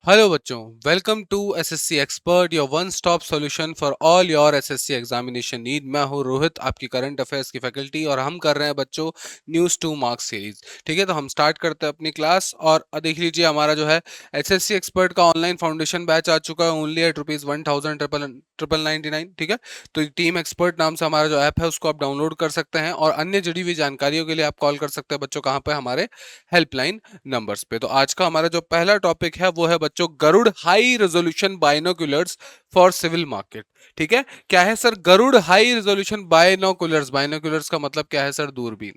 Hello बच्चों, welcome to SSC expert, your one stop solution for all your SSC examination need. मैं हूं रोहित, आपकी current affairs की faculty, और हम कर रहे हैं बच्चों न्यूज़ टू मार्क्स सीरीज। ठीक है, तो हम स्टार्ट करते हैं अपनी क्लास। और देख लीजिए, हमारा जो है एसएससी एक्सपर्ट का ऑनलाइन फाउंडेशन बैच आ चुका है ओनली एट ₹1,000 ठीक है। तो टीम एक्सपर्ट नाम से हमारा जो ऐप है उसको आप डाउनलोड कर सकते हैं, और अन्य जुड़ी हुई जानकारियों के लिए आप कॉल कर सकते हैं बच्चों, कहाँ पे? हमारे हेल्पलाइन नंबर्स पे। तो आज का हमारा जो पहला टॉपिक है वो है बच्चों Garud high resolution binoculars for civil market. ठीक है, क्या है sir Garud high resolution binoculars? Binoculars का मतलब क्या है सर? दूरबीन।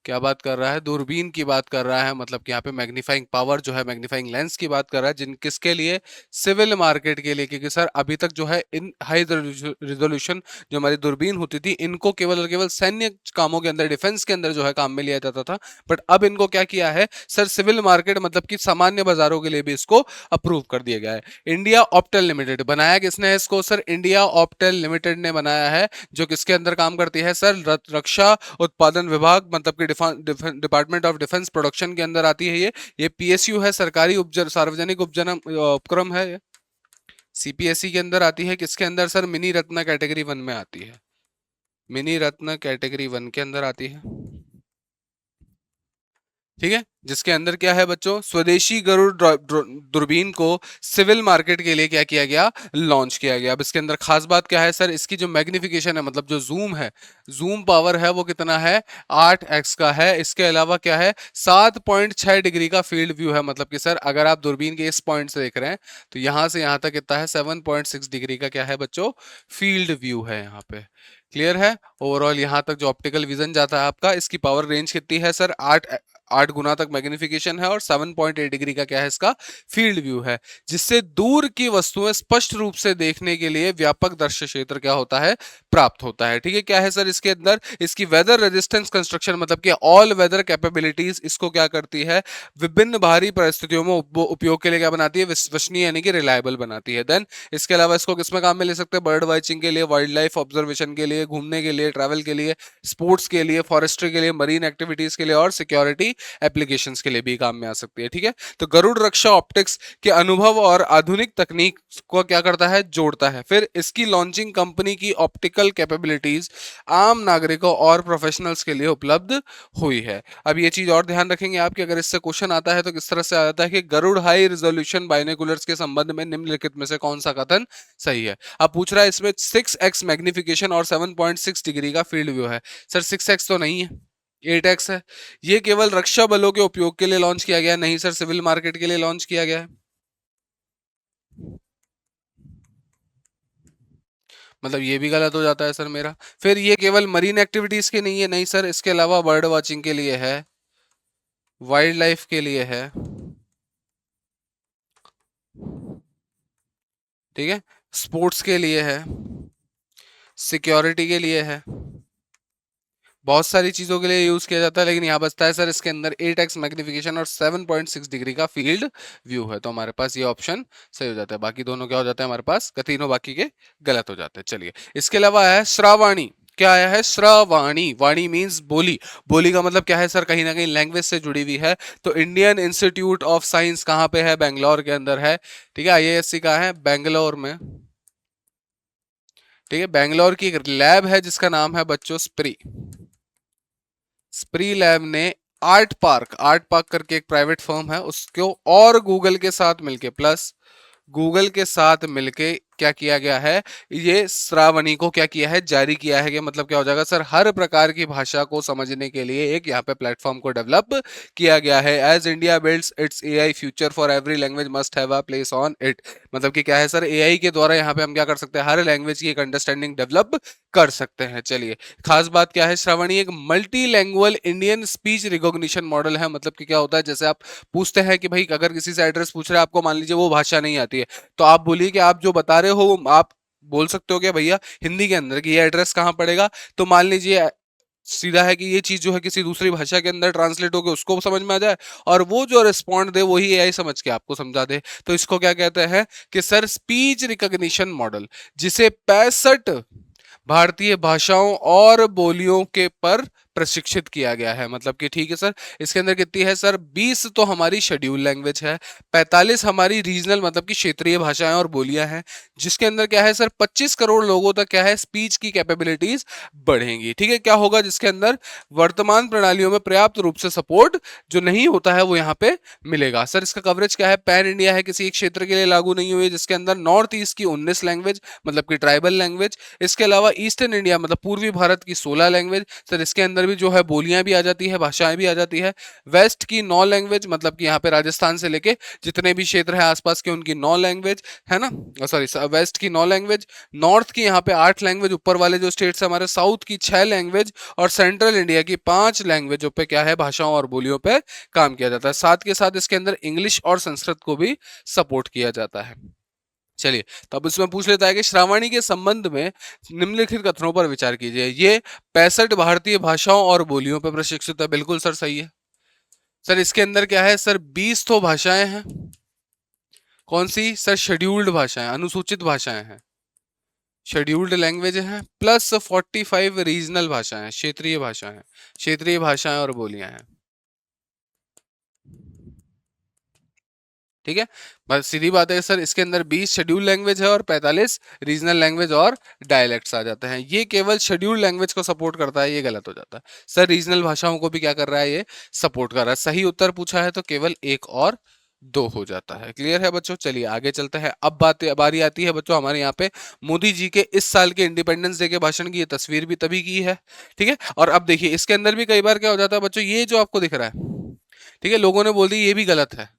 क्या बात कर रहा है? दूरबीन की बात कर रहा है। मतलब कि यहाँ पे मैग्नीफाइंग पावर जो है, मैग्नीफाइंग लेंस की बात कर रहा है, जिन किसके लिए? सिविल मार्केट के लिए। क्योंकि सर अभी तक जो है इन हाई रिजोल्यूशन जो हमारी दूरबीन होती थी, इनको केवल और केवल सैन्य कामों के अंदर, डिफेंस के अंदर जो है काम में लिया जाता था। बट अब इनको क्या किया है सर? सिविल मार्केट मतलब कि सामान्य बाजारों के लिए भी इसको अप्रूव कर दिया गया है। इंडिया ऑप्टेल लिमिटेड बनाया किसने है इसको सर? इंडिया ऑप्टेल लिमिटेड ने बनाया है, जो किसके अंदर काम करती है सर? रक्षा उत्पादन विभाग, मतलब कि डिपार्टमेंट ऑफ डिफेंस प्रोडक्शन के अंदर आती है ये पीएसयू है, सरकारी सार्वजनिक उपक्रम है। सीपीएसई के अंदर आती है। किसके अंदर सर? मिनी रत्न कैटेगरी 1 में आती है। मिनी रत्न कैटेगरी 1 के अंदर आती है। ठीक है, जिसके अंदर क्या है बच्चों? स्वदेशी गरुड़ दूरबीन को सिविल मार्केट के लिए क्या किया गया? लॉन्च किया गया। अब इसके अंदर खास बात क्या है सर? इसकी जो मैग्निफिकेशन है, मतलब जो जूम है, जूम पावर है, वो कितना है? 8x का है। इसके अलावा क्या है? 7.6 डिग्री का फील्ड व्यू है। मतलब कि सर अगर आप दूरबीन के इस पॉइंट से देख रहे हैं तो यहां से यहां तक कितना है? 7.6 डिग्री का क्या है बच्चों? फील्ड व्यू है यहाँ पे। क्लियर है? ओवरऑल यहां तक जो ऑप्टिकल विजन जाता है आपका, इसकी पावर रेंज कितनी है सर? 8 गुना तक मैग्निफिकेशन है, और 7.8 डिग्री का क्या है इसका? फील्ड व्यू है, जिससे दूर की वस्तुएं स्पष्ट रूप से देखने के लिए व्यापक दृश्य क्षेत्र क्या होता है? प्राप्त होता है। ठीक है, क्या है सर इसके अंदर? इसकी वेदर रेजिस्टेंस कंस्ट्रक्शन, मतलब कि ऑल वेदर कैपेबिलिटीज इसको क्या करती है? विभिन्न बाहरी परिस्थितियों में उपयोग के लिए क्या बनाती है? विश्वसनीय यानी कि रिलायबल बनाती है। देन इसके अलावा इसको किसमें काम में ले सकते हैं? बर्ड वॉचिंग के लिए, वाइल्ड लाइफ ऑब्जर्वेशन के लिए, घूमने के लिए, ट्रैवल के लिए, स्पोर्ट्स के लिए, फॉरेस्ट्री के लिए, मरीन एक्टिविटीज के लिए, और सिक्योरिटी एप्लीकेशंस के लिए भी काम में आ सकती है। ठीक है, तो गरुड़ रक्षा ऑप्टिक्स के अनुभव और आधुनिक तकनीक को क्या करता है? जोड़ता है। फिर इसकी लॉन्चिंग कंपनी की ऑप्टिकल कैपेबिलिटीज आम नागरिकों और प्रोफेशनल्स के लिए उपलब्ध हुई है। अब ये चीज और ध्यान रखेंगे आप कि अगर इससे क्वेश्चन आता है तो किस तरह से आ जाता है कि गरुड़ हाई रिजोल्यूशन बाइनोकुलर्स के संबंध में निम्नलिखित में से कौन सा कथन सही है? अब पूछ रहा है इसमें 6x मैग्निफिकेशन और 7.6 डिग्री का फील्ड व्यू है। सर 6x तो नहीं है, 8x है। ये केवल रक्षा बलों के उपयोग के लिए लॉन्च किया गया, नहीं सर सिविल मार्केट के लिए लॉन्च किया गया है। मतलब ये भी गलत हो जाता है सर मेरा। फिर ये केवल मरीन एक्टिविटीज के नहीं है, नहीं सर, इसके अलावा बर्ड वॉचिंग के लिए है, वाइल्ड लाइफ के लिए है। ठीक है, स्पोर्ट्स के लिए है, सिक्योरिटी के लिए है, बहुत सारी चीजों के लिए यूज किया जाता है। लेकिन यहाँ बचता है सर इसके अंदर 8x मैग्निफिकेशन और 7.6 डिग्री का फील्ड व्यू है। तो हमारे पास ये ऑप्शन सही हो जाता है। बाकी दोनों क्या हो जाते हैं हमारे पास? तीनों बाकी के गलत हो जाते हैं। चलिए, इसके अलावा है श्रावाणी। क्या आया है? श्रावाणी। वाणी मींस बोली। बोली का मतलब क्या है सर? कहीं ना कहीं लैंग्वेज से जुड़ी हुई है। तो इंडियन इंस्टीट्यूट ऑफ साइंस कहाँ पे है? बैंगलोर के अंदर है। ठीक है, आईआईएससी कहाँ है? बैंगलोर में। ठीक है, बैंगलोर की एक लैब है जिसका नाम है बच्चों स्प्री। स्प्री लैब ने आर्ट पार्क करके एक प्राइवेट फर्म है उसको, और गूगल के साथ मिलके, प्लस गूगल के साथ मिलके क्या किया गया है? ये श्रावणी को क्या किया है? जारी किया है। कि मतलब क्या हो जाएगा सर? हर प्रकार की भाषा को समझने के लिए एक यहाँ पे प्लेटफॉर्म को डेवलप किया गया है। As India builds its AI future for every language must have a place on it. मतलब कि क्या है सर? एआई के द्वारा यहाँ पे हम क्या कर सकते हैं? हर लैंग्वेज की एक अंडरस्टैंडिंग डेवलप कर सकते हैं। चलिए, खास बात क्या है? श्रावणी एक multi language Indian speech recognition model है। मतलब कि क्या होता है? जैसे आप पूछते हैं कि भाई अगर किसी से एड्रेस पूछ रहे हैं आपको, मान लीजिए वो भाषा नहीं आती है, तो आप बोलिए कि आप जो बता रहे हो आप बोल सकते हो क्या भैया हिंदी के अंदर कि ये एड्रेस कहाँ पड़ेगा? तो मान लीजिए सीधा है कि ये चीज जो है किसी दूसरी भाषा के अंदर ट्रांसलेट होकर उसको समझ में आ जाए, और वो जो रिस्पॉन्ड दे वही एआई समझ के आपको समझा दे। तो इसको क्या कहते हैं? कि सर स्पीच रिकॉग्निशन मॉडल, जिसे 65 भारतीय भाषाओं और बोलियों के पर प्रशिक्षित किया गया है। मतलब कि ठीक है सर, इसके अंदर कितनी है सर, 20 तो हमारी शेड्यूल लैंग्वेज है, 45 हमारी रीजनल मतलब कि क्षेत्रीय भाषाएं और बोलियां हैं, जिसके अंदर क्या है सर 25 करोड़ लोगों तक क्या है स्पीच की कैपेबिलिटीज बढ़ेंगी। ठीक है, क्या होगा जिसके अंदर वर्तमान प्रणालियों में पर्याप्त रूप से सपोर्ट जो नहीं होता है वो यहाँ पे मिलेगा। सर इसका कवरेज क्या है, पैन इंडिया है, किसी एक क्षेत्र के लिए लागू नहीं हुई, जिसके अंदर नॉर्थ ईस्ट की 19 लैंग्वेज मतलब कि ट्राइबल लैंग्वेज, इसके अलावा ईस्टर्न इंडिया मतलब पूर्वी भारत की 16 लैंग्वेज, सर इसके अंदर भी जो है बोलियां भी आ जाती है, भाषाएं भी आ जाती है। वेस्ट की 9 लैंग्वेज मतलब कि यहाँ पे राजस्थान से लेके जितने भी क्षेत्र है आसपास के उनकी 9 लैंग्वेज है ना, सॉरी वेस्ट की 9 लैंग्वेज, नॉर्थ की यहाँ पे 8 लैंग्वेज, ऊपर वाले जो स्टेट्स है हमारे साउथ की 6 लैंग्वेज, और सेंट्रल इंडिया की 5 लैंग्वेजों पे क्या है भाषाओं और बोलियों पे काम किया जाता है। साथ के साथ इसके अंदर इंग्लिश और संस्कृत को भी सपोर्ट किया जाता है। चलिए, तो अब इसमें पूछ लेता है कि श्रावणी के संबंध में निम्नलिखित कथनों पर विचार कीजिए। ये 65 भारतीय भाषाओं और बोलियों पर प्रशिक्षित है, बिल्कुल सर सही है। सर इसके अंदर क्या है सर 20 तो भाषाएं हैं, कौन सी सर, शेड्यूल्ड भाषाएं, अनुसूचित भाषाएं हैं, शेड्यूल्ड लैंग्वेज हैं, प्लस 45 रीजनल भाषाएं, क्षेत्रीय भाषाएं हैं, क्षेत्रीय भाषाएं और बोलियां हैं। ठीक है, बस सीधी बात है सर, इसके अंदर 20 शेड्यूल लैंग्वेज है और 45 रीजनल लैंग्वेज और डायलेक्ट्स आ जाते हैं। ये केवल शेड्यूल लैंग्वेज को सपोर्ट करता है, ये गलत हो जाता है सर, रीजनल भाषाओं को भी क्या कर रहा है, ये सपोर्ट कर रहा है। सही उत्तर पूछा है तो केवल एक और दो हो जाता है। क्लियर है बच्चों, चलिए आगे चलते हैं। अब बारी आती है बच्चों हमारे यहाँ पे मोदी जी के इस साल के इंडिपेंडेंस डे के भाषण की। ये तस्वीर भी तभी की है, ठीक है। और अब देखिए इसके अंदर भी कई बार क्या हो जाता है बच्चों, ये जो आपको दिख रहा है, ठीक है, लोगों ने बोल दी ये भी गलत है,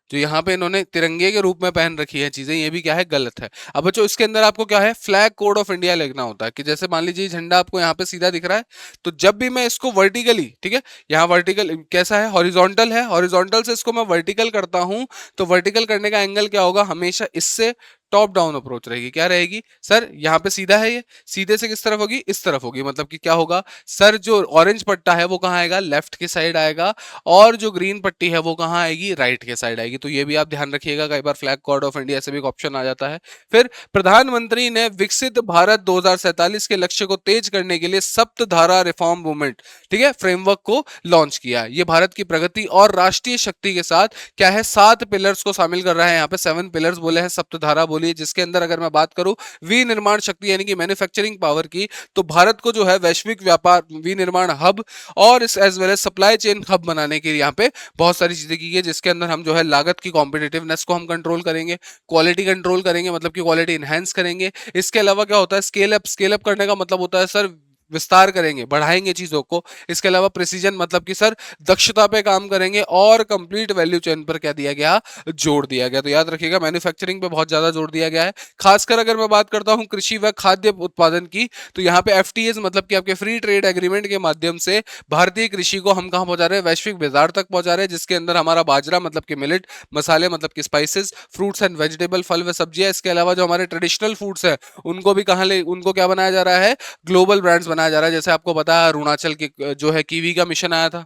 जो यहाँ पे इन्होंने तिरंगे के रूप में पहन रखी है चीजें, ये भी क्या है गलत है। अब बच्चों इसके अंदर आपको क्या है फ्लैग कोड ऑफ इंडिया लिखना होता है, कि जैसे मान लीजिए झंडा आपको यहाँ पे सीधा दिख रहा है, तो जब भी मैं इसको वर्टिकली, ठीक है, यहाँ वर्टिकल कैसा है, हॉरिजॉन्टल है, हॉरिजॉन्टल से इसको मैं वर्टिकल करता हूं, तो वर्टिकल करने का एंगल क्या होगा, हमेशा इससे टॉप डाउन अप्रोच रहेगी। क्या रहेगी सर, यहाँ पे सीधा है, ये सीधे से किस तरफ होगी, इस तरफ होगी। मतलब कि क्या होगा सर, जो ऑरेंज पट्टा है वो कहाँ आएगा, लेफ्ट की साइड आएगा, और जो ग्रीन पट्टी है वो कहाँ आएगी, राइट के साइड आएगी। तो ये भी आप ध्यान रखिएगा, कई बार फ्लैग कोड ऑफ इंडिया से भी ऑप्शन आ जाता है। फिर प्रधानमंत्री ने विकसित भारत 2047 के लक्ष्य को तेज करने के लिए सप्तधारा रिफॉर्म मूवमेंट, ठीक है, फ्रेमवर्क को लॉन्च किया। ये भारत की प्रगति और राष्ट्रीय शक्ति के साथ क्या है 7 पिलर्स को शामिल कर रहा है। यहाँ पे 7 पिलर्स बोले हैं, सप्तधारा बोली, जिसके अंदर अगर मैं बात करूं विनिर्माण शक्ति यानी कि मैन्युफैक्चरिंग पावर की, तो भारत को जो है वैश्विक व्यापार विनिर्माण हब और इस as well as supply chain hub बनाने के लिए यहाँ पे बहुत सारी चीजें की है, जिसके अंदर हम जो है लागत की कॉम्पिटिटिवनेस को हम कंट्रोल करेंगे, क्वालिटी कंट्रोल करेंगे, मतलब कि क्वालिटी इनहेंस करेंगे। इसके अलावा क्या होता है स्केल अप करने का मतलब होता है सर विस्तार करेंगे, बढ़ाएंगे चीजों को। इसके अलावा प्रिसीजन मतलब कि सर दक्षता पे काम करेंगे, और कंप्लीट वैल्यू चेन पर क्या दिया गया, जोड़ दिया गया। तो याद रखिएगा मैन्युफैक्चरिंग पे बहुत ज्यादा जोर दिया गया है। खासकर अगर मैं बात करता हूं कृषि व खाद्य उत्पादन की, तो यहाँ पे एफटीएस मतलब कि आपके फ्री ट्रेड एग्रीमेंट के माध्यम से भारतीय कृषि को हम कहाँ पहुंचा रहे हैं, वैश्विक बाजार तक पहुंचा रहे हैं, जिसके अंदर हमारा बाजरा मतलब कि मिलेट, मसाले मतलब कि स्पाइसेस, फ्रूट्स एंड वेजिटेबल, फल व सब्जियां, इसके अलावा जो हमारे ट्रेडिशनल फूड्स है उनको भी कहाँ ले, उनको क्या बनाया जा रहा है, ग्लोबल ब्रांड्स बनाया जा रहा है। जैसे आपको पता है अरुणाचल की जो है कीवी का मिशन आया था,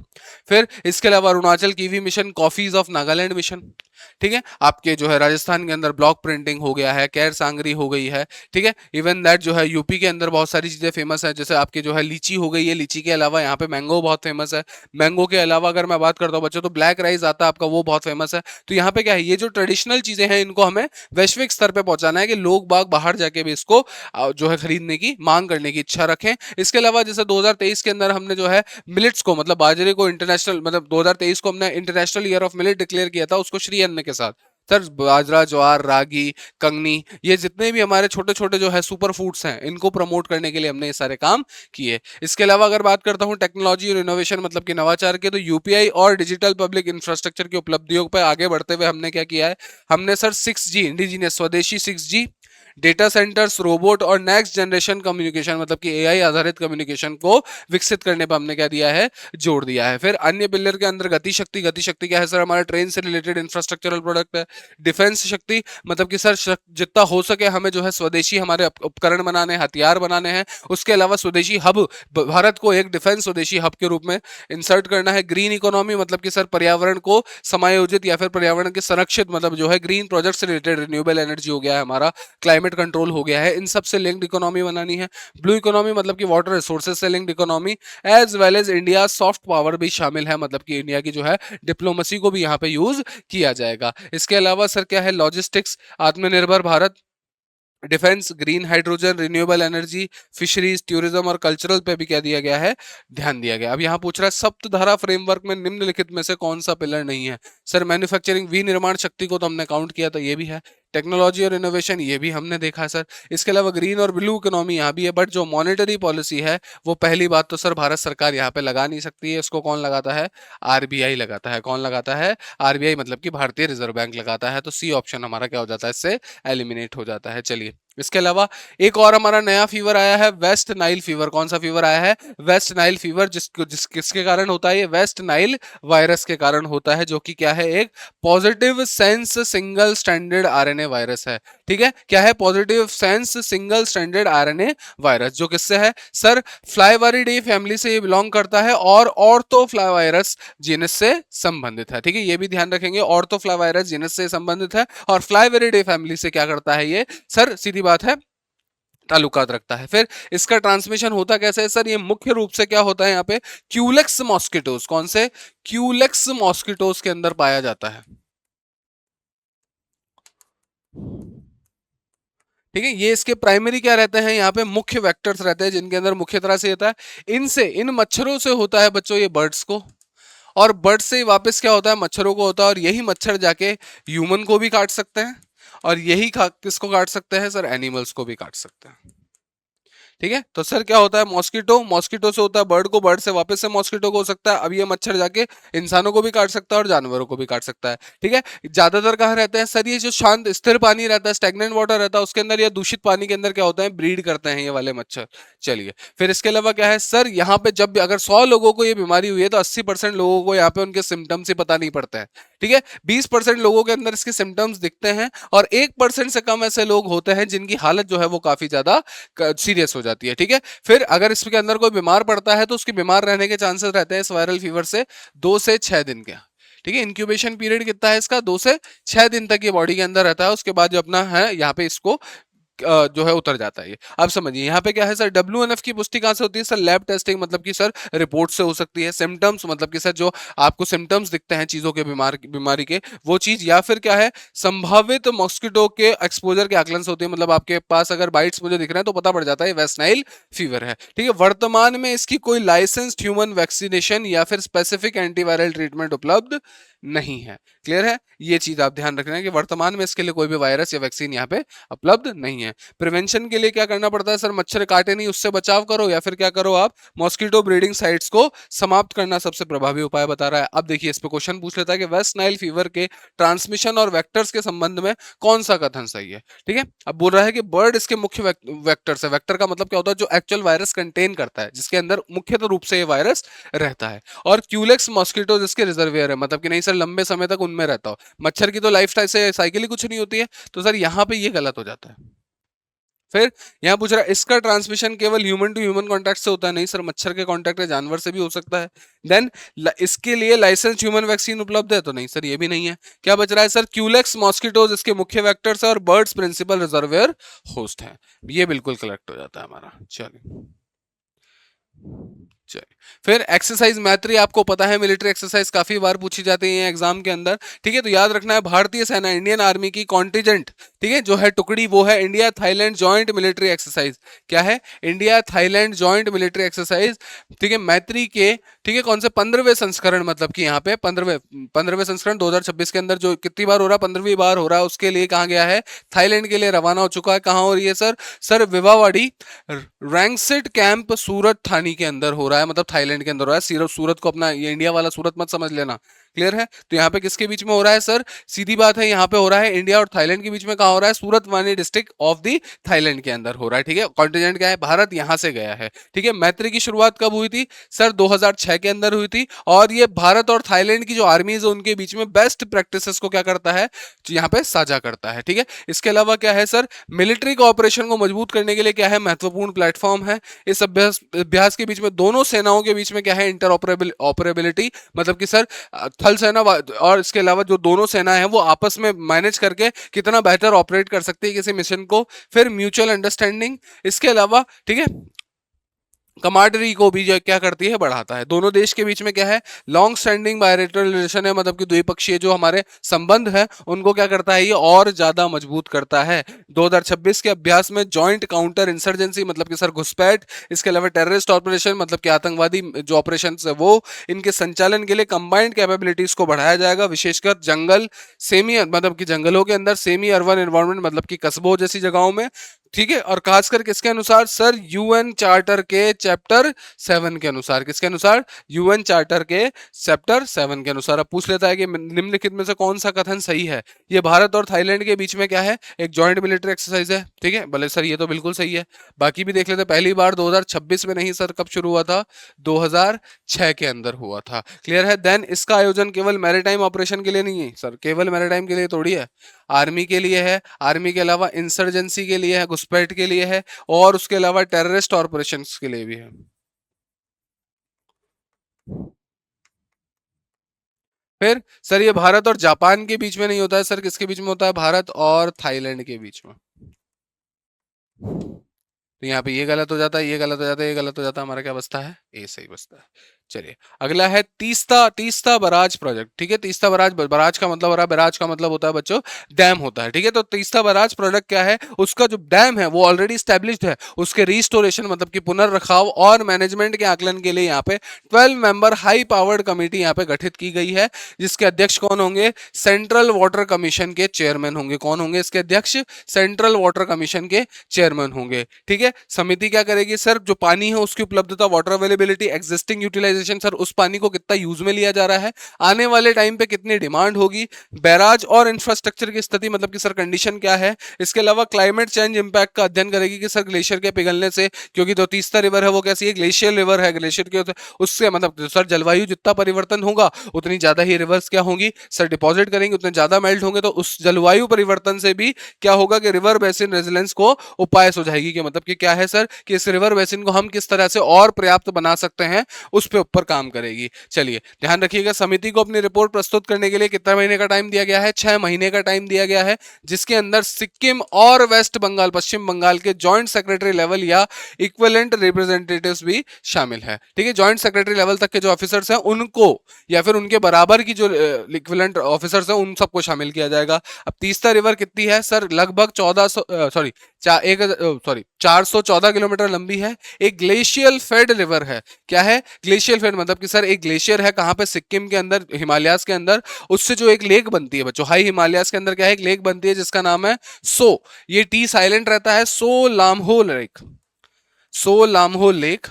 फिर इसके अलावा Arunachal kiwi mission, coffees of Nagaland mission, ठीक है, आपके जो है राजस्थान के अंदर ब्लॉक प्रिंटिंग हो गया है, कैर सांगरी हो गई है, ठीक है, इवन दैट जो है यूपी के अंदर बहुत सारी चीजें फेमस है, जैसे आपके जो है लीची हो गई है, लीची के अलावा यहाँ पे मैंगो बहुत फेमस है, मैंगो के अलावा अगर मैं बात करता हूँ बच्चों तो ब्लैक राइस आता है आपका, वो बहुत फेमस है। तो यहाँ पे क्या है, ये जो ट्रेडिशनल चीजें हैं इनको हमें वैश्विक स्तर पे पहुंचाना है, कि लोग बाग बाहर जाके भी इसको जो है खरीदने की मांग करने की इच्छा रखें। इसके अलावा जैसे 2023 के अंदर हमने जो है मिलेट्स को मतलब बाजरे को इंटरनेशनल, मतलब 2023 को हमने international year of millet declare किया था, उसको श्री अन्न के साथ। सर बाजरा, ज्वार, रागी, कंगनी, ये जितने भी हमारे छोटे छोटे जो है सुपर फूड्स हैं इनको प्रमोट करने के लिए हमने ये सारे काम किए। इसके अलावा अगर बात करता हूँ टेक्नोलॉजी और इनोवेशन मतलब कि नवाचार के, तो यूपीआई और डिजिटल पब्लिक इंफ्रास्ट्रक्चर की उपलब्धियों पर आगे बढ़ते हुए हमने क्या किया है, हमने सर 6G इंडिजिनियस स्वदेशी 6G डेटा सेंटर्स, रोबोट और नेक्स्ट जनरेशन कम्युनिकेशन मतलब कि एआई आधारित कम्युनिकेशन को विकसित करने पर हमने क्या दिया है, जोड़ दिया है। फिर अन्य पिलर के अंदर गति शक्ति, गति शक्ति क्या है सर, हमारा ट्रेन से रिलेटेड इंफ्रास्ट्रक्चरल प्रोडक्ट है। डिफेंस शक्ति मतलब कि सर जितना हो सके हमें जो है स्वदेशी हमारे उपकरण बनाने, हथियार बनाने हैं। उसके अलावा स्वदेशी हब, भारत को एक डिफेंस स्वदेशी हब के रूप में इंसर्ट करना है। ग्रीन इकोनॉमी मतलब कि सर पर्यावरण को समायोजित या फिर पर्यावरण के संरक्षित मतलब जो है ग्रीन प्रोजेक्ट से रिलेटेड रिन्यूएबल एनर्जी हो गया है हमारा, क्लाइमेट क्लाइमेट कंट्रोल हो गया है, इन सब से लिंक्ड इकोनॉमी बनानी है। ब्लू इकोनॉमी मतलब कि वाटर रिसोर्सेज से linked economy, as well as India soft power भी शामिल है, मतलब कि इंडिया की जो है डिप्लोमेसी को भी यहाँ पे यूज किया जाएगा। इसके अलावा सर क्या है, लॉजिस्टिक्स, आत्मनिर्भर Bharat, defence, green hydrogen, renewable energy, fisheries, tourism और कल्चरल पे भी क्या दिया गया है, ध्यान दिया गया। अब यहाँ पूछ रहा है सप्तधारा फ्रेमवर्क में निम्नलिखित में से कौन सा पिलर नहीं है। सर मैन्युफैक्चरिंग, विनिर्माण शक्ति को तो हमने काउंट किया था, ये भी है। टेक्नोलॉजी और इनोवेशन, ये भी हमने देखा है सर। इसके अलावा ग्रीन और ब्लू इकोनॉमी यहाँ भी है, बट जो मॉनेटरी पॉलिसी है वो पहली बात तो सर भारत सरकार यहाँ पे लगा नहीं सकती है, इसको कौन लगाता है, आरबीआई लगाता है। कौन लगाता है, आरबीआई, मतलब कि भारतीय रिजर्व बैंक लगाता है। तो सी ऑप्शन हमारा क्या हो जाता है, इससे एलिमिनेट हो जाता है। चलिए, इसके अलावा एक और हमारा नया फीवर आया है, वेस्ट नाइल फीवर। कौन सा फीवर आया है, वेस्ट नाइल फीवर, किसके कारण होता है, ये वेस्ट नाइल वायरस के कारण होता है, जो कि क्या है, एक positive sense single standard RNA virus है। ठीक है, क्या है, positive sense single standard RNA virus, जो किससे है सर, फ्लाईवारिडे फैमिली से ये बिलोंग करता है और ऑर्थोफ्लावायरस जीनस से संबंधित है। ठीक है, ये भी ध्यान रखेंगे, ऑर्थोफ्लावायरस जीनस से संबंधित है और फ्लाईवारिडे फैमिली से क्या करता है ये, सर सीधी बात है, ताल्लुकात रखता है। फिर इसका ट्रांसमिशन होता कैसे है सर, ये मुख्य रूप से क्या होता है यहाँ पे, क्यूलेक्स मॉस्किटोज, कौन से, क्यूलेक्स मॉस्किटोज के अंदर पाया जाता है। ठीक है, ये इसके प्राइमरी क्या रहते हैं, यहाँ पे मुख्य वेक्टर्स रहते हैं, जिनके अंदर मुख्य तरह से होता है, इनसे, इन मच्छरों से होता है बच्चों ये बर्ड्स को, और बर्ड से वापस क्या होता है, मच्छरों को होता है, और यही मच्छर जाके ह्यूमन को भी काट सकते हैं, और यही किसको काट सकते हैं सर, एनिमल्स को भी काट सकते हैं। ठीक है, तो सर क्या होता है, मॉस्किटो, मॉस्किटो से होता है बर्ड को, बर्ड से वापस से मॉस्किटो को हो सकता है। अब ये मच्छर जाके इंसानों को भी काट सकता है और जानवरों को भी काट सकता है। ठीक है, ज्यादातर कहाँ रहते हैं सर, ये जो शांत स्थिर पानी रहता है, स्टैग्नेंट वाटर रहता है, उसके अंदर या दूषित पानी के अंदर क्या होता है, ब्रीड करते हैं ये वाले मच्छर। चलिए, फिर इसके अलावा क्या है सर, यहाँ पे जब अगर 100 लोगों को ये बीमारी हुई है तो 80% लोगों को यहाँ पे उनके सिम्टम्स ही पता नहीं पड़ते हैं। ठीक है, 20% लोगों के अंदर इसके सिम्टम्स दिखते हैं, और 1% से कम ऐसे लोग होते हैं जिनकी हालत जो है वो काफी ज्यादा सीरियस हो जाती है। ठीक है, फिर अगर इसके अंदर कोई बीमार पड़ता है तो उसके बीमार रहने के चांसेस रहते हैं इस वायरल फीवर से 2 से 6 दिन के। ठीक है, इंक्यूबेशन पीरियड कितना है इसका, 2 से 6 दिन तक ये बॉडी के अंदर रहता है, उसके बाद जो अपना है यहाँ पे इसको जो है उतर जाता है ये। अब समझिए यहाँ पे क्या है सर, WNF की पुष्टि कहां से होती है सर, लैब टेस्टिंग, मतलब कि सर रिपोर्ट से हो सकती है। सिम्टम्स मतलब कि सर जो आपको सिम्टम्स दिखते हैं चीजों के बीमारी के, वो चीज, या फिर क्या है, संभावित मॉस्किटो के एक्सपोजर के आकलन से होती है। मतलब आपके पास अगर बाइट्स मुझे दिख रहे हैं तो पता पड़ जाता है वेस्ट नाइल फीवर है। ठीक है, वर्तमान में इसकी कोई लाइसेंस्ड ह्यूमन वैक्सीनेशन या फिर स्पेसिफिक एंटीवायरल ट्रीटमेंट उपलब्ध नहीं है। क्लियर है, ये चीज आप ध्यान रखना है कि वर्तमान में इसके लिए कोई भी वायरस या वैक्सीन यहाँ पे उपलब्ध नहीं है। प्रिवेंशन के लिए क्या करना पड़ता है सर, मच्छर काटे नहीं उससे बचाव करो, या फिर क्या करो आप, मॉस्किटो ब्रीडिंग साइट्स को समाप्त करना सबसे प्रभावी उपाय बता रहा है। अब देखिए इस पे क्वेश्चन पूछ लेता है कि वेस्ट नाइल फीवर के ट्रांसमिशन और वेक्टर्स के संबंध में कौन सा कथन सही है। ठीक है, अब बोल रहा है कि बर्ड इसके मुख्य वेक्टर्स है। वेक्टर का मतलब क्या होता है, जो एक्चुअल वायरस कंटेन करता है, जिसके अंदर मुख्यतः रूप से ये वायरस रहता है। और क्यूलेक्स मॉस्किटो जिसके रिजर्वियर है, मतलब कि नहीं सर लंबे समय तक उनमें रहता हो। मच्छर की तो लाइफ से साइकिल ही कुछ नहीं होती है, तो सर यहाँ पे ये गलत हो जाता है। फिर यहाँ पूछ रहा है इसका ट्रांसमिशन केवल ह्यूमन टू ह्यूमन कांटेक्ट से होता है, नहीं सर, मच्छर के कांटेक्ट है जानवर से भी हो सकता है। देन इसके लिए लाइसेंस ह्यूमन वैक्सीन उपलब्ध है, तो नहीं सर ये भी नहीं है। क्या बच रहा है सर, क्यूलेक्स मॉस्किटोज इसके मुख्य वेक्टर्स है और बर्ड्स प्रिंसिपल रिजर्वियर होस्ट है। ये बिल्कुल करेक्ट हो जाता है हमारा। चलिए, फिर एक्सरसाइज मैत्री, आपको पता है मिलिट्री एक्सरसाइज काफी बार पूछी जाती है एग्जाम के अंदर। ठीक है, तो याद रखना है भारतीय सेना, इंडियन आर्मी की कॉन्टिजेंट, ठीक है, जो है टुकड़ी, वो है India Thailand joint military exercise. क्या है, India Thailand joint military exercise. ठीक है, मैत्री के, ठीक है, कौन से 15वें संस्करण, मतलब कि यहाँ पे 15वें संस्करण 2026 के अंदर जो कितनी बार हो रहा है, 15वीं बार हो रहा है, उसके लिए कहा गया है, थाईलैंड के लिए रवाना हो चुका है। कहाँ हो रही है सर, विवावाड़ी रैंगसिट कैंप सूरत थानी के अंदर हो रहा है, मतलब थाईलैंड के अंदर हो रहा है। सिर्फ सूरत को अपना ये इंडिया वाला सूरत मत समझ लेना। क्लियर है, तो यहाँ पे किसके बीच में हो रहा है सर, सीधी बात है, यहाँ पे हो रहा है इंडिया और थाईलैंड के बीच में। कहाँ हो रहा है, सूरत वानी डिस्ट्रिक्ट ऑफ दी थाईलैंड के अंदर हो रहा है। ठीक है, कॉन्टिनेंट क्या है, भारत यहाँ से गया है। ठीक है, मैत्री की शुरुआत कब हुई थी सर, 2006 के अंदर हुई थी। और ये भारत और थाईलैंड की जो आर्मीज है उनके बीच में बेस्ट प्रैक्टिसेस को क्या करता है, यहाँ पे साझा करता है। ठीक है, इसके अलावा क्या है सर, मिलिट्री कोऑपरेशन को मजबूत करने के लिए क्या है, महत्वपूर्ण प्लेटफॉर्म है। इस अभ्यास के बीच में दोनों सेनाओं के बीच में क्या है, इंटर ऑपरेबिलिटी, मतलब कि सर थल सेना और इसके अलावा जो दोनों सेना है वो आपस में मैनेज करके कितना बेहतर ऑपरेट कर सकती है किसी मिशन को। फिर म्यूचुअल अंडरस्टैंडिंग, इसके अलावा ठीक है कमांडरी को भी जो क्या करती है बढ़ाता है। दोनों देश के बीच में क्या है, लॉन्ग स्टैंडिंग बायलैटरल रिलेशन है, मतलब कि द्विपक्षीय जो हमारे संबंध है उनको क्या करता है ये और ज्यादा मजबूत करता है। 2026 के अभ्यास में जॉइंट काउंटर इंसर्जेंसी मतलब कि सर घुसपैठ, इसके अलावा टेररिस्ट ऑपरेशन मतलब कि आतंकवादी जो ऑपरेशन है वो, इनके संचालन के लिए कंबाइंड कैपेबिलिटीज को बढ़ाया जाएगा, विशेषकर जंगल सेमी मतलब कि जंगलों के अंदर, सेमी अर्बन एनवायरमेंट मतलब कि कस्बों जैसी जगहों में, ठीक है। और खासकर किसके अनुसार सर, यूएन चार्टर के चैप्टर 7 के अनुसार। किसके अनुसार, यूएन चार्टर के चैप्टर 7 के अनुसार। अब पूछ लेता है कि निम्नलिखित में से कौन सा कथन सही है। ये भारत और थाईलैंड के बीच में क्या है, एक जॉइंट मिलिट्री एक्सरसाइज है, ठीक है। भले सर ये तो बिल्कुल सही है। बाकी भी देख लेते हैं। पहली बार 2026 में नहीं सर, कब शुरू हुआ था, 2006 के अंदर हुआ था। क्लियर है। देन इसका आयोजन केवल मैरीटाइम ऑपरेशन के लिए नहीं है सर, केवल मैरीटाइम के लिए थोड़ी है, आर्मी के लिए है, आर्मी के अलावा इंसर्जेंसी के लिए है, घुसपैठ के लिए है, और उसके अलावा टेररिस्ट ऑपरेशंस के लिए भी है। फिर सर ये भारत और जापान के बीच में नहीं होता है सर, किसके बीच में होता है, भारत और थाईलैंड के बीच में। तो यहाँ पे ये गलत हो जाता है, ये गलत हो जाता है, ये गलत हो जाता है, हमारा क्या बचता है, ए सही बचता है। चलिए अगला है तीस्ता, तीस्ता बराज प्रोजेक्ट, ठीक है। तीस्ता बराज, बराज का मतलब हो रहा है, बराज का मतलब होता है बच्चों डैम होता है, ठीक है। तो तीस्ता बराज प्रोजेक्ट क्या है, उसका जो डैम है वो ऑलरेडी स्टैब्लिश्ड है, उसके रिस्टोरेशन मतलब कि पुनर्रखाव और मैनेजमेंट के आकलन के लिए यहाँ पे 12 मेंबर हाई पावर्ड कमेटी यहाँ पे गठित की गई है, जिसके अध्यक्ष कौन होंगे, सेंट्रल वाटर कमीशन के चेयरमैन होंगे। कौन होंगे इसके अध्यक्ष, सेंट्रल वाटर कमीशन के चेयरमैन होंगे, ठीक है। समिति क्या करेगी सर, जो पानी है उसकी उपलब्धता, water availability, existing utilisation, sir उस पानी को कितना यूज में लिया जा रहा है, आने वाले टाइम पे कितनी डिमांड होगी, बैराज और इंफ्रास्ट्रक्चर की स्थिति मतलब कि सर कंडीशन क्या है, इसके अलावा क्लाइमेट चेंज इंपैक्ट का अध्ययन करेगी कि सर ग्लेशियर के पिघलने से, क्योंकि जो तीस्ता रिवर है वो कैसी है, ग्लेशियर रिवर है, ग्लेशियर के उससे मतलब सर जलवायु जितना परिवर्तन होगा उतनी ज्यादा ही रिवर्स क्या होंगी सर, डिपॉजिट करेंगे, उतने ज्यादा मेल्ट होंगे, तो उस जलवायु परिवर्तन से भी क्या होगा कि रिवर बेसिन रेजिलेंस को उपाय सुझाएगी, कि मतलब कि क्या है सर, कि इस रिवर बेसिन को हम किस तरह से और पर्याप्त बना सकते हैं, उस पे ऊपर काम करेगी। चलिए ध्यान रखिएगा, समिति को अपनी रिपोर्ट प्रस्तुत करने के लिए कितना महीने का टाइम दिया गया है, 6 महीने का टाइम दिया गया है, जिसके अंदर सिक्किम और वेस्ट बंगाल, पश्चिम बंगाल के जॉइंट सेक्रेटरी लेवल या इक्विवेलेंट रिप्रेजेंटेटिव्स भी शामिल है, ठीक है। जॉइंट सेक्रेटरी लेवल तक के जो ऑफिसर्स हैं उनको, या फिर उनके बराबर की जो इक्विवेलेंट ऑफिसर्स हैं उन सबको शामिल किया जाएगा। अब तीस्ता रिवर कितनी है सर, लगभग 1400 सॉरी 414 किलोमीटर लंबी है, एक ग्लेशियल फेड रिवर है। क्या है, ग्लेशियल फेड मतलब कि सर एक ग्लेशियर है, कहां पे, सिक्किम के अंदर, हिमालयास के अंदर, उससे जो एक लेक बनती है बच्चों, हाई हिमालयास के अंदर क्या है, एक लेक बनती है जिसका नाम है सो, ये टी साइलेंट रहता है, सो लामहो लेक, सो लामहो लेक,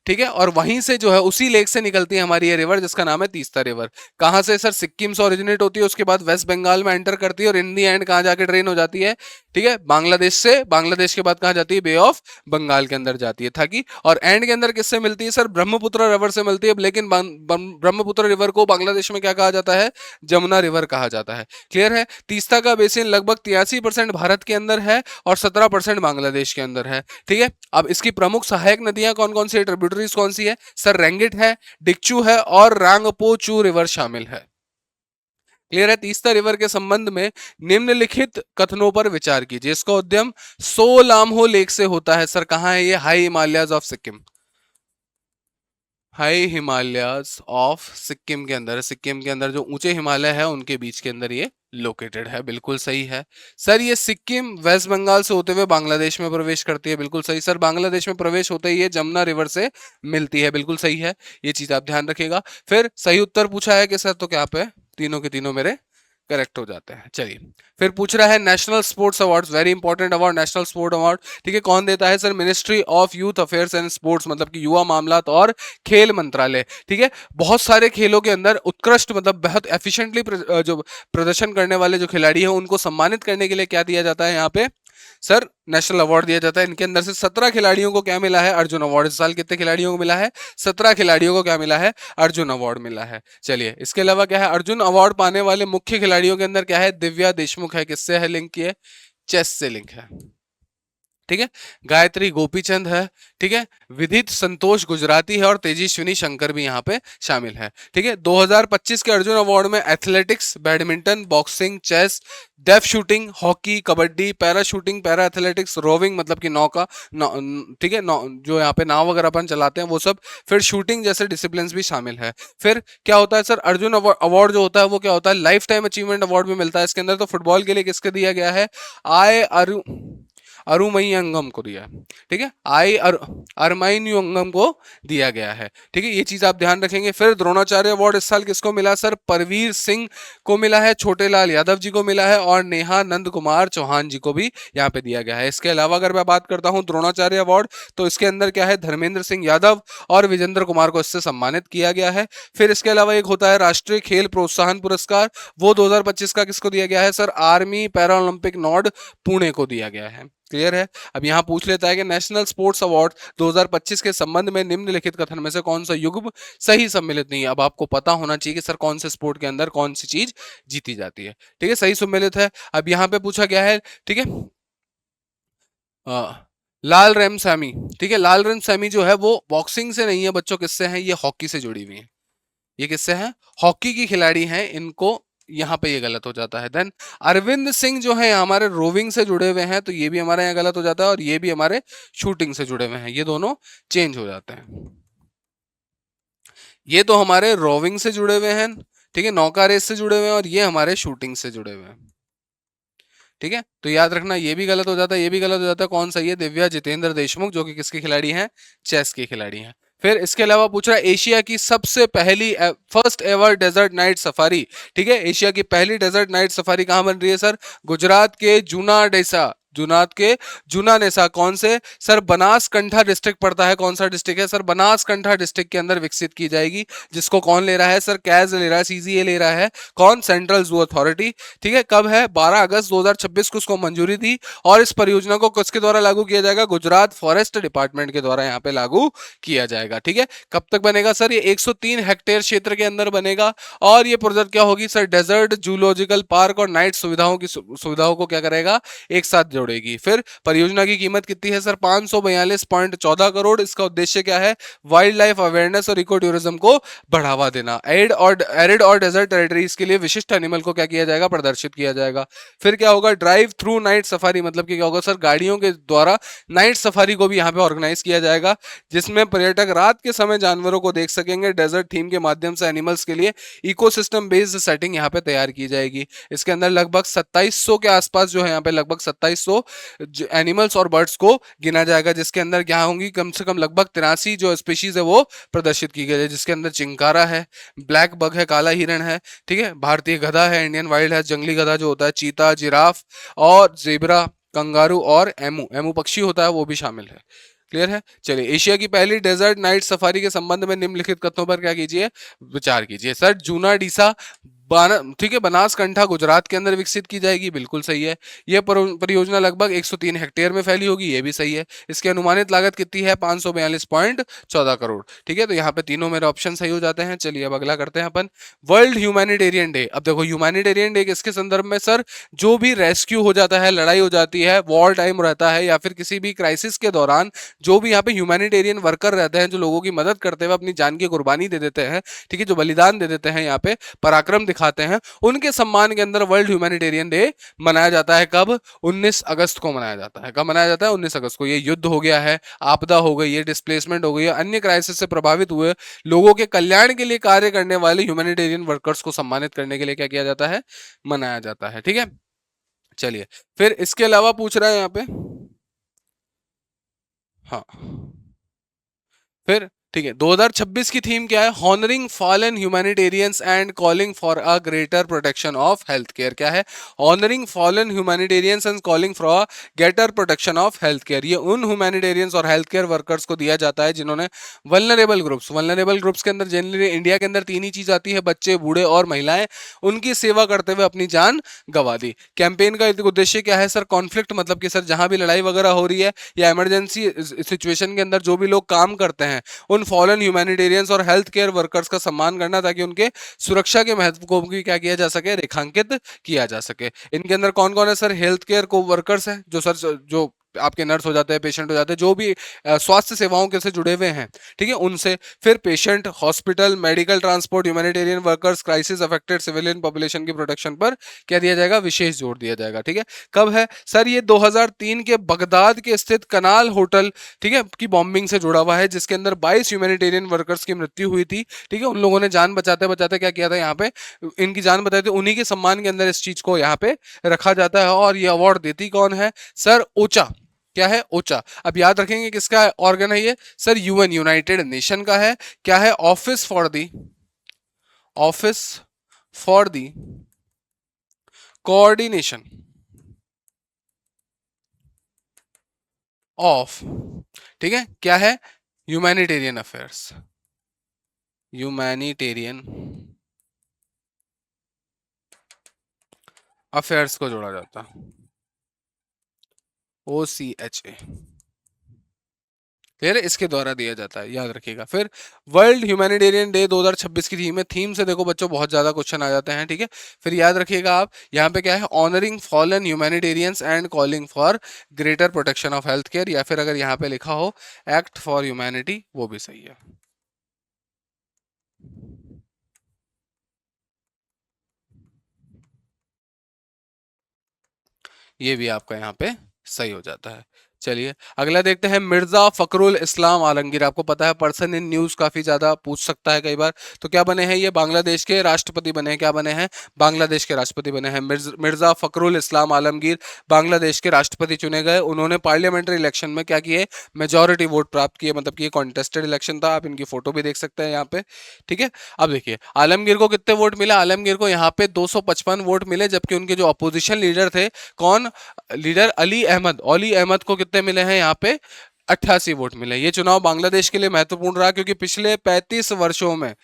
ठीक है। और वहीं से जो है उसी लेक से निकलती है हमारी ये रिवर जिसका नाम है तीस्ता रिवर। कहां से सर, सिक्किम से ओरिजिनेट होती है, उसके बाद वेस्ट बंगाल में एंटर करती है, और इन दी एंड कहां जाके ड्रेन हो जाती है, ठीक है, बांग्लादेश से, बांग्लादेश के बाद कहां जाती है, बे ऑफ बंगाल के अंदर जाती है, ताकि, और एंड के अंदर किससे मिलती है सर, ब्रह्मपुत्र रिवर से मिलती है, लेकिन ब्रह्मपुत्र रिवर को बांग्लादेश में क्या कहा जाता है, जमुना रिवर कहा जाता है। क्लियर है। तीस्ता का बेसिन लगभग 83% भारत के अंदर है और 17% बांग्लादेश के अंदर है, ठीक है। अब इसकी प्रमुख सहायक नदियां कौन कौन सी है, ट्रिब्यूटरीज कौन सी है सर, रेंगिट है, डिक्चू है, और रांगपो रिवर शामिल है। क्लियर है। तीस्ता रिवर के संबंध में निम्नलिखित कथनों पर विचार कीजिए। इसका उद्यम सोलामहो लेक से होता है सर, कहां है ये, high Himalayas of Sikkim, high Himalayas of Sikkim के अंदर, सिक्किम के अंदर जो ऊंचे हिमालय है उनके बीच के अंदर ये लोकेटेड है, बिल्कुल सही है सर। ये सिक्किम वेस्ट बंगाल से होते हुए बांग्लादेश में प्रवेश करती है, बिल्कुल सही सर। बांग्लादेश में प्रवेश होते ही ये जमुना रिवर से मिलती है, बिल्कुल सही है, ये चीज आप ध्यान रखिएगा। फिर सही उत्तर पूछा है कि सर, तो क्या पे तीनों के तीनों मेरे करेक्ट हो जाते हैं। चलिए फिर पूछ रहा है national sports awards, very important award, national sport award, ठीक है। कौन देता है sir, ministry of youth affairs and sports मतलब कि युवा मामलात और खेल मंत्रालय, ठीक है। बहुत सारे खेलों के अंदर उत्कृष्ट मतलब बहुत एफिशिएंटली जो प्रदर्शन करने वाले जो खिलाड़ी हैं उनको सम्मानित करने के लिए क्या दिया जाता है यहाँ पे सर, नेशनल अवार्ड दिया जाता है। इनके अंदर से 17 खिलाड़ियों को क्या मिला है, अर्जुन अवार्ड। इस साल कितने खिलाड़ियों को मिला है, 17 खिलाड़ियों को क्या मिला है, अर्जुन अवार्ड मिला है। चलिए इसके अलावा क्या है, अर्जुन अवार्ड पाने वाले मुख्य खिलाड़ियों के अंदर क्या है, दिव्या देशमुख है, किससे है लिंक, किए चेस से लिंक है। ठीक है, गायत्री गोपीचंद है, ठीक है, विदित संतोष गुजराती है और तेजस्विनी शंकर भी यहाँ पे शामिल है। ठीक है, 2025 के अर्जुन अवार्ड में athletics, badminton, boxing, chess, deaf shooting, hockey, kabaddi, para shooting, para athletics, rowing मतलब कि नौका, ठीक है, जो यहाँ पे नाव वगैरह अपन चलाते हैं वो सब, फिर शूटिंग जैसे डिसिप्लिन भी शामिल है। फिर क्या होता है सर, अर्जुन अवार्ड जो होता है वो क्या होता है, लाइफ टाइम अचीवमेंट अवार्ड भी मिलता है इसके अंदर। तो फुटबॉल के लिए किसके दिया गया है, आय अरु अरुमयंगम को दिया है। ठीक है, अरमाइन्युंगम को दिया गया है। ठीक है, ये चीज आप ध्यान रखेंगे। फिर द्रोणाचार्य अवार्ड इस साल किसको मिला सर, परवीर सिंह को मिला है, छोटे लाल यादव जी को मिला है और नेहा नंद कुमार चौहान जी को भी यहाँ पे दिया गया है। इसके अलावा अगर मैं बात करता हूँ द्रोणाचार्य अवार्ड, तो इसके अंदर क्या है, धर्मेंद्र सिंह यादव और विजेंद्र कुमार को इससे सम्मानित किया गया है। फिर इसके अलावा एक होता है राष्ट्रीय खेल प्रोत्साहन पुरस्कार, वो 2025 का किसको दिया गया है sir, army para Olympic Nord Pune को दिया गया है। क्लियर है। अब यहां पूछ लेता है कि नेशनल स्पोर्ट्स अवार्ड 2025 के संबंध में निम्नलिखित कथन में से कौन सा युग्म सही सम्मिलित नहीं है। अब आपको पता होना चाहिए कि सर कौन से स्पोर्ट के अंदर कौन सी चीज जीती जाती है। ठीक है, सही सम्मिलित है। अब यहां पे पूछा गया है, ठीक है, लाल रेमसामी। ठीक है, लाल रेमसामी जो है वो बॉक्सिंग से नहीं है बच्चों, किससे है, ये हॉकी से जुड़ी हुई है। ये किससे है, हॉकी की खिलाड़ी हैं, इनको यहाँ पे ये गलत हो जाता है। देन अरविंद सिंह जो है हमारे रोविंग से जुड़े हुए हैं, तो ये भी हमारे यहाँ गलत हो जाता है, और ये भी हमारे शूटिंग से जुड़े हुए हैं, ये दोनों चेंज हो जाते हैं। ये तो हमारे रोविंग से जुड़े हुए हैं, ठीक है, नौका रेस से जुड़े हुए हैं, और ये हमारे शूटिंग से जुड़े हुए हैं। ठीक है, तो याद रखना ये भी गलत हो जाता है, ये भी गलत हो जाता है। कौन सा, ये दिव्या जितेंद्र देशमुख, जो कि किसके खिलाड़ी हैं, चेस के खिलाड़ी हैं। फिर इसके अलावा पूछ रहा है एशिया की सबसे पहली first ever desert night safari. ठीक है, एशिया की पहली डेजर्ट नाइट सफारी कहां बन रही है सर, गुजरात के जूनाडेसा, जुनात के जुनानेसा, कौन से सर, बनासकंठा डिस्ट्रिक्ट पड़ता है। कौन सा डिस्ट्रिक्ट है सर, बनासकंठा डिस्ट्रिक्ट के अंदर विकसित की जाएगी। जिसको कौन ले रहा है सर, कैज ले रहा है, सीजीए ले रहा है, कौन, सेंट्रल जू अथॉरिटी। ठीक है, कब है, 12 अगस्त 2026 को उसको मंजूरी दी, और इस परियोजना को किसके द्वारा लागू किया जाएगा, गुजरात फॉरेस्ट डिपार्टमेंट के द्वारा यहाँ पे लागू किया जाएगा। ठीक है, कब तक बनेगा सर, ये 103 हेक्टेयर क्षेत्र के अंदर बनेगा, और ये प्रोजेक्ट क्या होगी सर, डेजर्ट जूलॉजिकल पार्क और नाइट सुविधाओं की सुविधाओं को क्या करेगा, एक साथ जोड़ेगी। फिर परियोजना की कीमत कितनी है सर, 542.14 करोड़। इसका उद्देश्य क्या है, वाइल्ड लाइफ अवेयरनेस और इको टूरिज्म को बढ़ावा देना। एरिड और डेजर्ट टेरिटरीज के लिए विशिष्ट एनिमल को क्या किया जाएगा, प्रदर्शित किया जाएगा। फिर क्या होगा, ड्राइव थ्रू नाइट सफारी, मतलब कि क्या होगा सर, गाड़ियों के द्वारा नाइट सफारी को भी यहाँ पे ऑर्गेनाइज किया जाएगा, जिसमें पर्यटक रात के समय जानवरों को देख सकेंगे। डेजर्ट थीम के माध्यम से एनिमल्स के लिए इकोसिस्टम बेस्ड सेटिंग यहाँ पे तैयार की जाएगी। इसके अंदर लगभग 2700 के आसपास जो है, यहाँ पे लगभग 2700 एनिमल्स और बर्ड्स को गिना जाएगा, जिसके अंदर क्या होंगी, कम से कम लगभग 83 जो स्पीशीज है वो प्रदर्शित की गई है, जिसके अंदर चिंकारा है, ब्लैक बग है, काला हिरण है, ठीक है, भारतीय गधा है, इंडियन वाइल्ड है, जंगली गधा जो होता है, चीता, जिराफ और जेबरा, कंगारू और एमू, एमू पक्षी होता है, वो भी शामिल है। क्लियर है। चलिए, एशिया की पहली डेजर्ट नाइट सफारी के संबंध में निम्नलिखित कथनों पर क्या कीजिए, विचार कीजिए। सर, जूना डीसा, ठीक है, बनासकंठा गुजरात के अंदर विकसित की जाएगी, बिल्कुल सही है। यह परियोजना लगभग 103 हेक्टेयर में फैली होगी, ये भी सही है। इसकी अनुमानित लागत कितनी है, 542.14 करोड़। ठीक है, तो यहाँ पे तीनों मेरे ऑप्शन सही हो जाते हैं। चलिए अब अगला करते हैं अपन, वर्ल्ड ह्यूमैनिटेरियन डे। अब देखो, ह्यूमैनिटेरियन डे किसके संदर्भ में सर, जो भी रेस्क्यू हो जाता है, लड़ाई हो जाती है, वॉर टाइम रहता है, या फिर किसी भी क्राइसिस के दौरान जो भी यहाँ पे ह्यूमैनिटेरियन वर्कर रहते हैं, जो लोगों की मदद करते हुए अपनी जान की कुर्बानी दे देते हैं, ठीक है, जो बलिदान दे देते हैं, यहाँ पे पराक्रम दिखाते हैं, उनके सम्मान के अंदर वर्ल्ड ह्यूमैनिटेरियन डे मनाया जाता है। कब, 19 अगस्त को मनाया जाता है। कब मनाया जाता है, 19 अगस्त को। ये युद्ध हो गया है, आपदा हो गई है, डिस्प्लेसमेंट हो गई है, अन्य क्राइसिस से प्रभावित हुए लोगों के कल्याण के लिए कार्य करने वाले ह्यूमैनिटेरियन वर्कर्स को सम्मानित करने के लिए क्या किया जाता है, मनाया जाता है। ठीक है, चलिए, फिर इसके अलावा पूछ रहा है यहाँ पे, हाँ, फिर ठीक है, 2026 की थीम क्या है, honouring fallen humanitarians and calling for a greater protection of health care. क्या है, honouring fallen humanitarians and calling for a greater protection of health care. ये उन ह्यूमैनिटेरियंस और हेल्थ केयर वर्कर्स को दिया जाता है जिन्होंने वल्नरेबल ग्रुप्स के अंदर जनरली इंडिया के अंदर तीन ही चीज आती है, बच्चे, बूढ़े और महिलाएं, उनकी सेवा करते हुए अपनी जान गंवा दी। कैंपेन का उद्देश्य क्या है सर, कॉन्फ्लिक्ट मतलब कि सर जहां भी लड़ाई वगैरह हो रही है या इमरजेंसी सिचुएशन के अंदर जो भी लोग काम करते हैं, उन फॉलन ह्यूमैनिटेरियंस और हेल्थ केयर वर्कर्स का सम्मान करना, ताकि उनके सुरक्षा के महत्व को भी क्या किया जा सके, रेखांकित किया जा सके। इनके अंदर कौन कौन है सर, हेल्थ केयर को वर्कर्स है, जो सर जो आपके नर्स हो जाते हैं, पेशेंट हो जाते हैं, जो भी स्वास्थ्य सेवाओं के से जुड़े हुए हैं, ठीक है, उनसे। फिर patient, hospital, medical transport, humanitarian workers, crisis affected civilian population की प्रोटेक्शन पर क्या दिया जाएगा, विशेष जोर दिया जाएगा, ठीक है। कब है सर, ये 2003 के बगदाद के स्थित कनाल होटल, ठीक है, की बॉम्बिंग से जुड़ा हुआ है, जिसके अंदर 22 ह्यूमैनिटेरियन वर्कर्स की मृत्यु हुई थी, ठीक है। उन लोगों ने जान बचाते बचाते क्या किया था, यहाँ पे इनकी जान बचाई थी, उन्हीं के सम्मान के अंदर इस चीज को यहाँ पे रखा जाता है। और ये अवार्ड देती कौन है सर, ओचा। क्या है, ओचा। अब याद रखेंगे किसका ऑर्गन है ये सर, यूएन, यूनाइटेड नेशन का है। क्या है, office for the coordination of, ठीक है, क्या है, ह्यूमैनिटेरियन अफेयर्स, ह्यूमैनिटेरियन अफेयर्स को जोड़ा जाता, OCHA, क्लियर है, इसके द्वारा दिया जाता है, याद रखिएगा। फिर वर्ल्ड ह्यूमैनिटेरियन डे 2026 की थीम है, थीम से देखो बच्चों बहुत ज्यादा क्वेश्चन आ जाते हैं, ठीक है। फिर याद रखिएगा आप, यहाँ पे क्या है, honouring fallen humanitarians and calling for greater protection of health care, या फिर अगर यहाँ पे लिखा हो एक्ट फॉर ह्यूमैनिटी, वो भी सही है। ये भी आपका यहाँ पे सही हो जाता है। चलिए अगला देखते हैं, मिर्जा फखरुल इस्लाम आलमगीर। आपको पता है पर्सन इन न्यूज काफी ज्यादा पूछ सकता है कई बार, तो क्या बने हैं ये, बांग्लादेश के राष्ट्रपति बने हैं। क्या बने हैं, बांग्लादेश के राष्ट्रपति बने हैं। मिर्जा फखरुल इस्लाम आलमगीर बांग्लादेश के राष्ट्रपति चुने गए। उन्होंने पार्लियामेंट्री इलेक्शन में क्या किए, मेजोरिटी वोट प्राप्त किए, मतलब कि कॉन्टेस्टेड इलेक्शन था। आप इनकी फोटो भी देख सकते हैं यहाँ पे, ठीक है। अब देखिए आलमगीर को कितने वोट मिले, आलमगीर को यहाँ पे 255 वोट मिले, जबकि उनके जो अपोजिशन लीडर थे, कौन, लीडर अली अहमद को कितने मिले हैं यहाँ पे, 88 वोट मिले। ये चुनाव बांग्लादेश के लिए महत्वपूर्ण रहा, क्योंकि पिछले 35 वर्षों में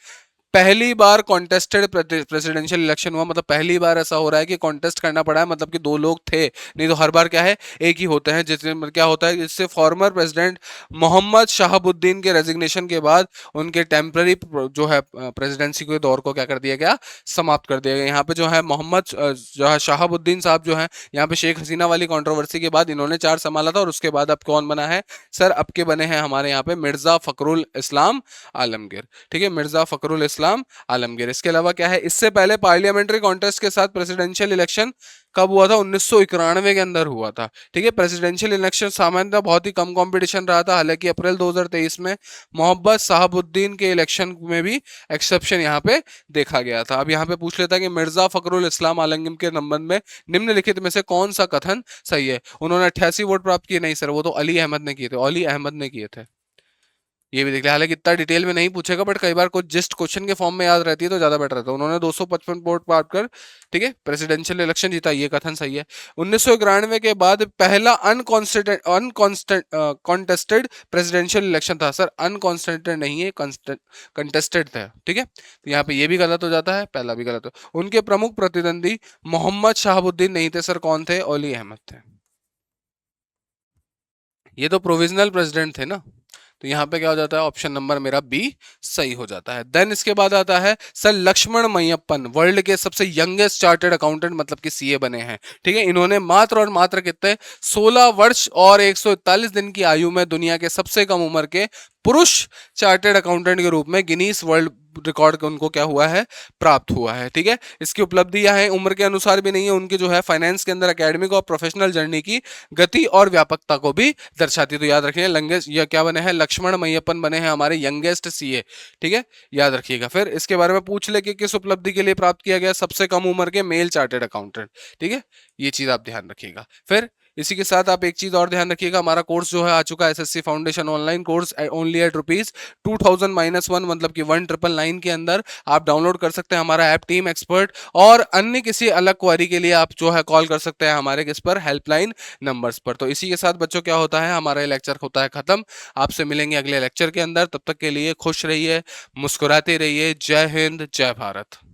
पहली बार कॉन्टेस्टेड प्रेसिडेंशियल इलेक्शन हुआ, मतलब पहली बार ऐसा हो रहा है कि कॉन्टेस्ट करना पड़ा है, मतलब कि दो लोग थे, नहीं तो हर बार क्या है, एक ही होते हैं। जिससे मतलब क्या होता है, जिससे फॉर्मर प्रेसिडेंट मोहम्मद शहाबुद्दीन के रेजिग्नेशन के बाद उनके टेम्पररी जो है प्रेसिडेंसी के दौर को क्या कर दिया गया, समाप्त कर दिया गया। यहाँ पे जो है मोहम्मद जो है शहाबुद्दीन साहब जो है, यहाँ पे शेख हसीना वाली कंट्रोवर्सी के बाद इन्होंने 4 संभाला था, और उसके बाद अब कौन बना है सर, अब के बने हैं हमारे यहाँ पे मिर्जा फखरुल इस्लाम आलमगीर, ठीक है, मिर्जा फखरुल इस्लाम आलमगीर। इसके अलावा क्या है, इससे पहले पार्लियामेंट्री कॉन्टेस्ट के साथ प्रेसिडेंशियल इलेक्शन कब हुआ था, 1991 के अंदर हुआ था, ठीक है। प्रेसिडेंशियल इलेक्शन सामान्यतः बहुत ही कम कंपटीशन रहा था, हालांकि अप्रैल 2023 में मोहम्मद शहाबुद्दीन के इलेक्शन में भी एक्सेप्शन यहाँ पे देखा गया था। अब यहाँ पे पूछ लेता है कि मिर्जा फखरुल इस्लाम आलमगीर के संबंध में निम्नलिखित में से कौन सा कथन सही है। उन्होंने 88 वोट प्राप्त किए, नहीं सर, वो तो अली अहमद ने किए थे, अली अहमद ने किए थे। ये भी देख लिया, हालांकि इतना डिटेल में नहीं पूछेगा, बट कई बार कुछ जस्ट क्वेश्चन के फॉर्म में याद रहती है तो ज्यादा बेटर रहता है। उन्होंने 255 वोट प्राप्त कर, ठीक है, प्रेसिडेंशियल इलेक्शन जीता, ये कथन सही है। 1991 के बाद पहला अनकॉन्टेस्टेड प्रेसिडेंशियल इलेक्शन था सर, अनकॉन्स्टेंटेड नहीं है, कंटेस्टेड था, ठीक है। तो यहाँ पे ये भी गलत हो जाता है, पहला भी गलत हो। उनके प्रमुख प्रतिद्वंदी मोहम्मद शहाबुद्दीन नहीं थे सर, कौन थे, अली अहमद थे। ये तो प्रोविजनल प्रेसिडेंट थे ना, तो यहाँ पे क्या हो जाता है, ऑप्शन नंबर मेरा बी सही हो जाता है। देन इसके बाद आता है सर लक्ष्मण मैयप्पन, वर्ल्ड के सबसे यंगेस्ट चार्टर्ड अकाउंटेंट, मतलब कि सीए बने हैं, ठीक है। इन्होंने मात्र और मात्र कितने, 16 वर्ष और 141 दिन की आयु में दुनिया के सबसे कम उम्र के पुरुष चार्टर्ड अकाउंटेंट के रूप में गिनीज वर्ल्ड रिकॉर्ड उनको क्या हुआ है, प्राप्त हुआ है, ठीक है। इसकी उपलब्धियां हैं, उम्र के अनुसार भी नहीं है, उनके जो है फाइनेंस के अंदर एकेडमिक और प्रोफेशनल जर्नी की गति और व्यापकता को भी दर्शाती। तो याद रखिए लंगेस्ट, या क्या बने हैं, लक्ष्मण मैयप्पन बने हैं हमारे यंगेस्ट सीए, ठीक है, याद रखिएगा। फिर इसके बारे में पूछ ले कि किस उपलब्धि के लिए प्राप्त किया गया सबसे कम उम्र के मेल चार्टर्ड अकाउंटेंट, ठीक है, ये चीज आप ध्यान रखिएगा। फिर इसी के साथ आप एक चीज और ध्यान रखिएगा, हमारा कोर्स जो है आ चुका है, SSC foundation online course, only at ₹2000 -1, मतलब कि 1999 के अंदर आप डाउनलोड कर सकते हैं हमारा ऐप टीम एक्सपर्ट। और अन्य किसी अलग क्वेरी के लिए आप जो है कॉल कर सकते हैं हमारे किस पर, हेल्पलाइन नंबर्स पर। तो इसी के साथ बच्चों क्या होता है, हमारा लेक्चर होता है खत्म। आपसे मिलेंगे अगले लेक्चर के अंदर, तब तक के लिए खुश रहिए, मुस्कुराते रहिए। जय हिंद, जय भारत।